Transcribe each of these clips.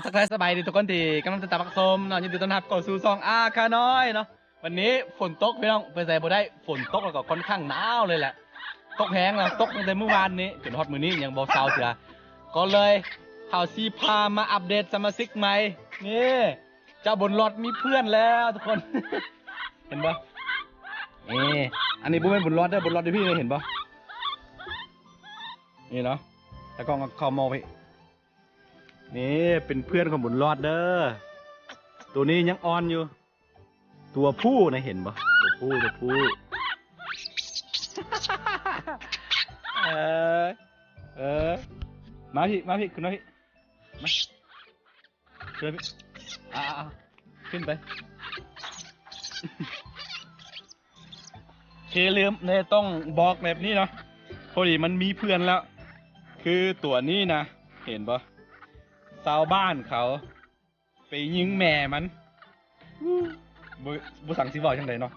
ทักทายสบายดีทุกคนที่กำลังติดตามรับชมเนาะยินดีต้อนรับเข้าสู่ซองอาคาน้อยเนาะวันนี้ฝนตกพี่น้องไปใส่บ่ได้ฝนตกแล้วก็ค่อนข้างหนาวเลยแหละตกแห้งแล้วตกตั้งแต่เมื่อวานนี้จนฮอดมื้อนี้ยังบ่เซาเสือก็เลยข่าวซีพามาอัปเดตสมาชิกใหม่นี่เจ้าบนรถมีเพื่อนแล้วทุกคน เห็นปะนี่อันนี้บุ้มเป็นบนรถเด้อบนรถด้วยพี่เห็นปะนี่เนาะแต่กล้องเขามองไปนี่เป็นเพื่อนของบุญรอดเด้อตัวนี้ยังอ่อนอยู่ตัวผู้นะเห็นปะตัวผู้ เออมาพี่ขึ้นมาพี่มาขึ้นพี่ขึ้นไป เคลืมเนี่ยต้องบอกแบบนี้เนาะพอดีมันมีเพื่อนแล้ว คือตัวนี้นะเห็นปะชาวบ้านเขาไปยิงแม่มันบุสั่งสิบอกจังไดเนาะ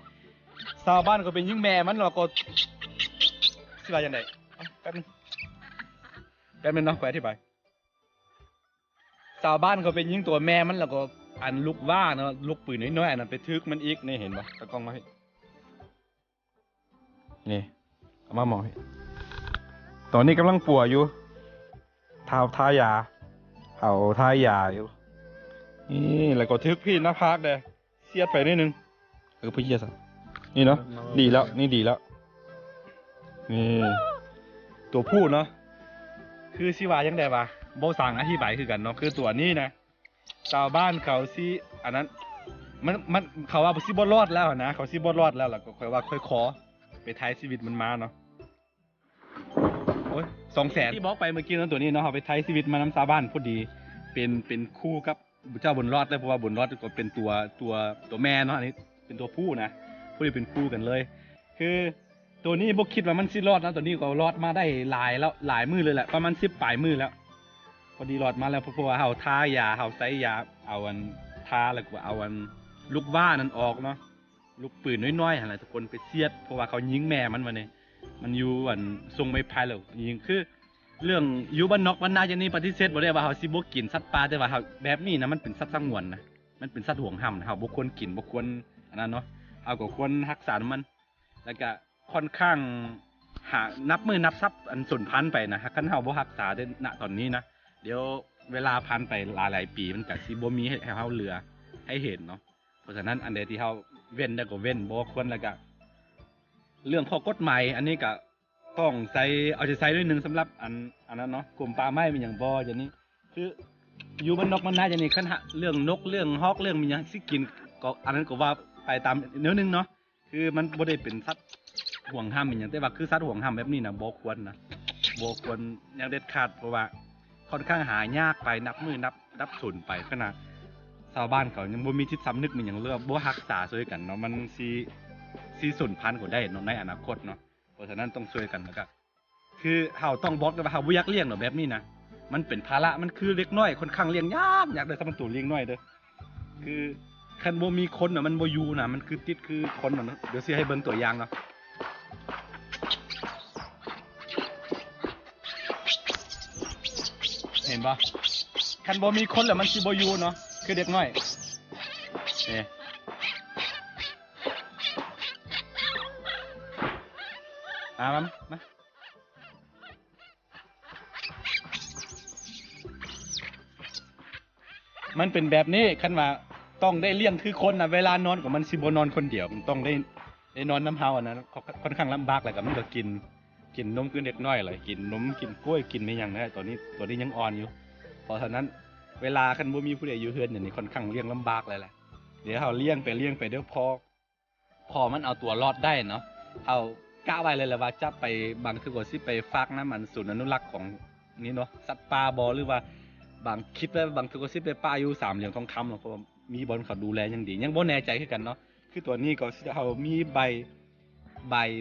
ชาวบ้านเขาไปยิงแม่มันแล้วก็สิว่าจังไดแป๊บนึงเนาะขออธิบายชาวบ้านเขาไปยิงตัวแม่มันแล้วก็อันลูกว่าเนาะลูกปืนน้อยๆอันนั้นไปทึกมันอีกนี่เห็นปะตะกล้องมาให้นี่เอามามองให้ตอนนี้กำลังป่วยอยู่ทายาอยู่นี่แล้วก็ทึกพี่หน้าพากเลยเสียดไปนิดนึงพี่เยียสนี่เนาะดีแล้วนี่ดีแล้วนี่ตัวผู้เนาะคือสิว่ายังไงวะโบสั่งอธิบายคือกันเนาะคือตัวนี้นะชาวบ้านเขาสิอันนั้นมันเขาว่าสิบ่รอดแล้วนะเขาสิบ่รอดแล้วก็ค่อยว่าค่อยขอไปท้ายชีวิตมันมาเนาะโอ้ย200,000ที่บอกไปเมื่อกี้นั้นตัวนี้เนาะเขาไปไทยชีวิตมานำชาวบ้านพอดีเป็นคู่กับเจ้าบุญรอดเลยเพราะว่าบุญรอดก็เป็นตัวแม่เนาะอันนี้เป็นตัวผู้นะพอดีเป็นคู่กันเลยคือตัวนี้บอกคิดว่ามันสิรอดนะตัวนี้ก็รอดมาได้หลายมือเลยแหละประมาณ10 ปลายมือแล้วพอดีรอดมาแล้วเพราะว่าเขาทายาเขาใส่ยาเอาอันทาแล้วก็เอาอันลูกว่านั้นออกเนาะลูกปืนน้อยๆอะไรทุกคนไปเสียดเพราะว่าเขายิงแม่มันมาเนี่ยมันอยู่อันทรงไม่พายแล้วยิงคือเรื่องอยู่บ้านนอกบ้านนาจะนี่ปฏิเสธบ่ได้ว่าเขาสิบ่กินสัตว์ป่าแต่ว่าเขาแบบนี้นะมันเป็นสัตว์สงวนนะมันเป็นสัตว์ห่วงห้ามนะเขาบ่ควรกินบ่ควรอันนั้นเนาะเอาก็ควรรักษามันแล้วก็ค่อนข้างหานับมือนับทรัพย์อันสูญพันธุ์ไปนะคันเฮาบ่รักษาได้ณตอนนี้นะเดี๋ยวเวลาพันไปหลายปีมันก็สิบ่มีให้เฮาเหลือให้เห็นเนาะเพราะฉะนั้นอันใดที่เฮาเว้นได้ก็เว้นบ่ควรแล้วก็เรื่องข้อกฎหมายอันนี้ก็ต้องเอาใจใส่ด้วยหนึ่งสำหรับอันนั้นเนาะกลุ่มป่าไม้เป็นอย่างบ่อย่างนี้คืออยู่บ้านนอกบ้านนาอย่างนี้คันเรื่องนกเรื่องฮอกเรื่องมีหยังสิกินก็อันนั้นก็ว่าไปตามเนื้อนึงเนาะคือมันบ่ได้เป็นสัตว์ห่วงห้ามอย่างแต่ว่าคือสัตว์ห่วงห้ามแบบนี้นะบ่ควรนะบ่ควรอย่างเด็ดขาดเพราะว่าค่อนข้างหายากไปนับมือนับสูญไปขนาดชาวบ้านเขายังบ่มีจิตสำนึกมันอย่างเรื่องบ่รักษาช่วยกันเนาะมันสิสูญพันธุ์ก็ได้เนาะในอนาคตเนาะเพราะฉะนั้นต้องช่วยกันแล้วก็คือเฮาต้องบอกว่าเฮาบ่อยากเลี้ยงเนาะแบบนี้นะมันเป็นภาระมันคือเล็กน้อยค่อนข้างเลี้ยงยากอยากได้สมันตัวเลี้ยงน้อยเด้อคือคันบ่มีคนน่ะมันบ่อยู่น่ะมันคือติดคือคนน่ะเดี๋ยวสิให้เบิ่งตัวอย่างเนาะเห็นป่ะคันบ่มีคนแล้วมันสิบ่อยู่เนาะคือเด็กน้อยนี่มามันเป็นแบบนี้คันว่าต้องได้เลี้ยงคือคนนะเวลานอนกับมันสิบ่นอนคนเดียวมันต้องได้นอนน้ำเฮาอันนั้นค่อนข้างลำบากแล้วก็มันก็กินนมคือเด็กน้อยเลยกินนมกินกล้วยกินไม่ยังนะตัวนี้ยังอ่อนอยู่เพราะฉะนั้นเวลาคันบ่มีผู้ใดอยู่เฮือนอย่างนี้ค่อนข้างเลี้ยงลำบากเลยแหละเดี๋ยวเฮาเลี้ยงไปเดี๋ยวพอมันเอาตัวรอดได้เนาะเฮากะไว้เลยแหละว่าจะไปบางทีก็สิไปฝากน้ำมันศูนย์อนุรักษ์ของนี่เนาะสัตว์ป่าบ่หรือว่าบางคิดว่าบางทีก็สิไปป่าอยู่สามเหลี่ยมทองคำเนาะเพราะมีบอลเขาดูแลอย่างดียังบ่แน่ใจคือกันเนาะคือตัวนี้ก็สิเฮามีใบ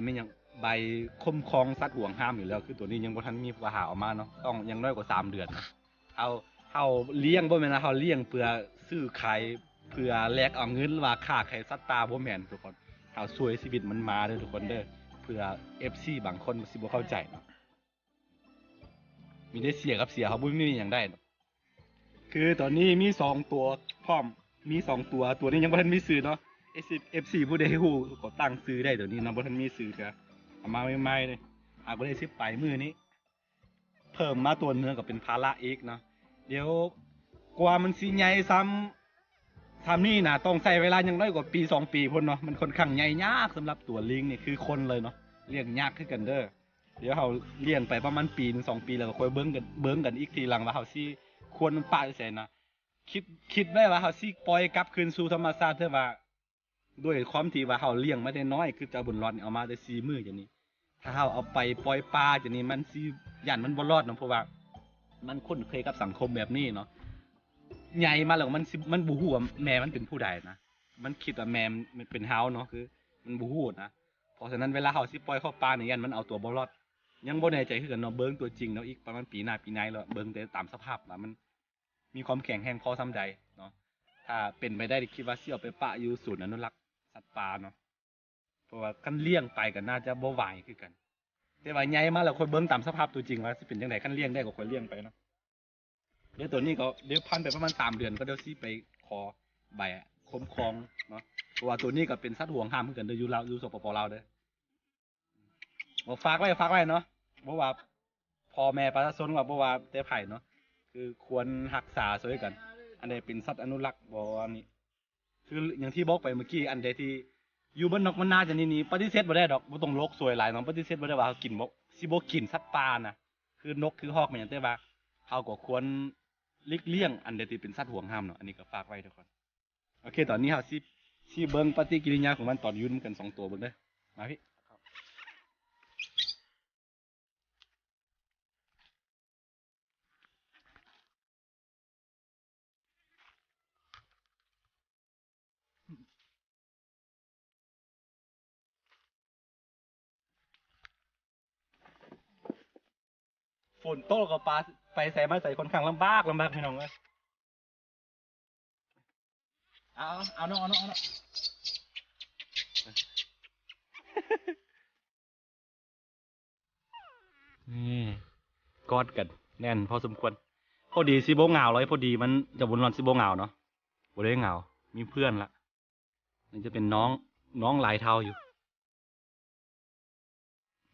ไม่ยังใบคุ้มครองสัตว์ห่วงห้ามอยู่แล้วคือตัวนี้ยังบ่ทันมีว่าหาออกมาเนาะต้องยังน้อยกว่า3 เดือนนะเฮาเลี้ยงบ่แม่นนะเฮาเลี้ยงเพื่อซื้อขายเพื่อแลกเอาเงินว่าค่าไข่สัตว์ป่าบ่แม่นทุกคนเฮาช่วยชีวิตมันมาเด้อทุกคนเด้อเพื่อ FC บางคนสิบ่เข้าใจเนาะมีได้เสียกับเสียเขาบ่มีหยังได้ คือตอนนี้มี2 ตัวพร้อมมี2 ตัวนี้ยังบ่ทันมีซื้อเนาะ FC ผู้ใดฮู้ก็ตั้งซื้อได้เดี๋ยวนี้เนาะบ่ทันมีซื้อก็เอามาใหม่ๆเลยบ่ได้สิไปมื้อนี้เพิ่มมาตัวเนื้อก็เป็นภาระอีกเนาะเดี๋ยวกว่ามันสิใหญ่ซ้ำนี่นะต้องใช้เวลาอย่างน้อยกว่าปี2 ปีพุ่นเนาะมันค่อนข้างใหญ่ยากสำหรับตัวลิงนี่คือคนเลยเนาะเลี้ยงยากคือกันเด้อเดี๋ยวเฮาเลี้ยงไปประมาณปีนึง2 ปีแล้วก็ค่อยเบิ่งกันอีกทีหลังว่าเฮาสิควรมันปะจังไสนะคิดไว้ว่าเฮาสิปล่อยกลับคืนสู่ธรรมชาติเถอะว่าด้วยความที่ว่าเฮาเลี้ยงมาได้น้อยคือเจ้าบุญรอดนี่เอามาได้4 มื้ออย่างนี้ถ้าเฮาเอาไปปล่อยป่าจังนี้มันสิย่านมันบ่รอดเนาะเพราะว่ามันคุ้นเคยกับสังคมแบบนี้เนาะ ใหญ่มาแล้วมันบูฮู้ว่าแม่มันเป็นผู้ใดนะมันคิดว่าแม่มันเป็นเฮาเนาะคือมันบูฮู้นะเพราะฉะนั้นเวลาเฮาสิปล่อยเข้าป่านี่ยันมันเอาตัวบ่รอดยังบ่แน่ใจคือกันเนาะเบิ่งตัวจริงเนาะอีกประมาณปีหน้าปีไหนแล้วเบิ่งแต่ตามสภาพว่ามันมีความแข็งแรงพอส่ำใดเนาะถ้าเป็นไปได้คิดว่าสิเอาไปปะอยู่ศูนย์อนุรักษ์สัตว์ป่าเนาะเพราะว่าคันเลี้ยงไปก็น่าจะบ่ไหวคือกันแต่ว่าใหญ่มาแล้วค่อยเบิ่งตามสภาพตัวจริงว่าสิเป็นจังได๋คันเลี้ยงได้ก็ค่อยเลี้ยงไปเนาะ เดี๋ยวตัวนี้ก็เดี๋ยวพันไปประมาณ3 เดือนก็เดี๋ยวสิไปขอใบคุ้มครองเนาะเพราะว่าตัวนี้ก็เป็นสัตว์ห่วงห้ามเหมือนกันเด้ออยู่ลาวอยู่สปปลาวเด้อบ่ฝากไว้เนาะบ่ว่าพ่อแม่ประชาชนว่าบ่ว่าแต่ไผเนาะคือควรรักษาช่วยกัน อันใดเป็นสัตว์อนุรักษ์บ่ว่านี่คืออย่างที่บอกไปเมื่อกี้อันใดที่อยู่บนนอกมันนาจะนี่ปฏิเสธบ่ได้ดอกบ่ต้องโลกสวยหลายเนาะปฏิเสธบ่ได้ว่าเขากินบ่สิบ่กินสัตว์ป่านะคือนกคือฮอกแม่นแต่ว่าเขาก็ควร หลีกเลี่ยงอันใดที่เป็นสัตว์ห่วงห้ามเนาะอันนี้ก็ฝากไว้ทุกคนโอเคตอนนี้เฮาสิเบิ่งปฏิกิริยาของมันตอนอยืนกัน2 ตัวเบิ่งเด้อมาพี่ฝนตกก็ปลาไปใส่มาใส่ค่อนข้างลำบากพี่น้องเอ้ยเอาเนาะนี่กอดกันแน่นพอสมควรพอดีสิบ่เหงาเลยพอดีมันจะวนรอนสิบ่เหงาเนาะบ่ได้เหงามีเพื่อนละนี่จะเป็นน้องหลายเท่าอยู่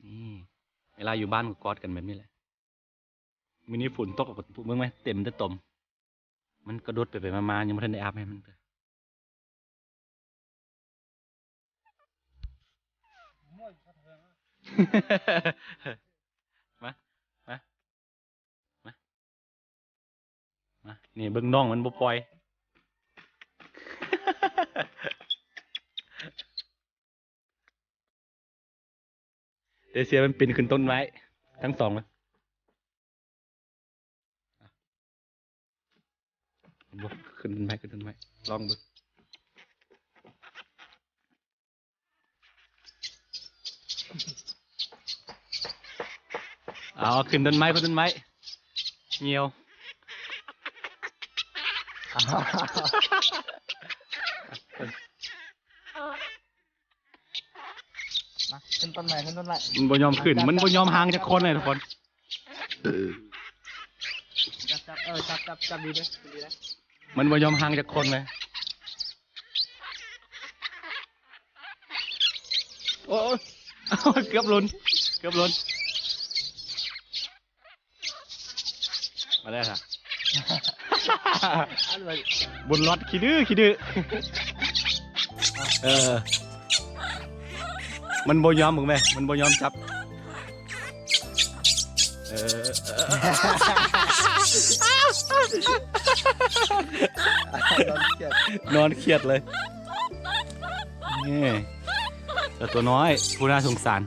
นี่เวลาอยู่บ้านก็กอดกันแบบนี้แหละมินิฝนตกกับเบิ่งไหมเต็มแต่ตมมันกระโดดไปมายังไม่ทันได้อาบให้มันเลยมามามามานี่เบิ่งน้องมันบ่ปล่อยเดเซียมันปีนขึ้นต้นไม้ทั้งสองเลยบ่ขึ้นต้นไม้ลองดูเอาขึ้นต้นไม้เงียว มาขึ้นต้นไม้ มันบ่ยอมขึ้นมันบ่ยอมห่างจากคนเลยทุกคน จับดีเลยดีเลย มันบ่ยอมห่างจากคนเลยโอ้ยเกือบหลุนมาได้ค่ะ บนรถขี้ดื้อมันบ่ยอมมึงแม่มันบ่ยอมจับนอนเครียดเลยนี่แต่ตัวน้อยผู้น่าสงสาร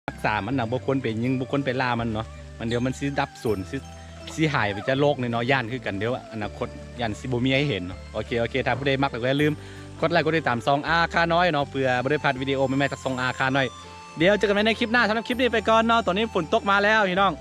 รักษามันนะบุคคลเป็นยิงบุคคลเป็นล่ามันเนาะมันเดี๋ยวมันสิดับสูญสิหายไปจะโลกเนาะย่านคือกันเดี๋ยวอนาคตย่านสิบ่มีให้เห็นเนาะโอเคถ้าผู้ใดมักก็อย่าลืมกดไลค์กดติดตามซองอาคาน้อยเนาะเพื่อบ่ได้พลาดวิดีโอใหม่ๆจากซองอาคาน้อยเดี๋ยวเจอกันใหม่ในคลิปหน้าสำหรับคลิปนี้ไปก่อนเนาะตอนนี้ฝนตกมาแล้วพี่น้อง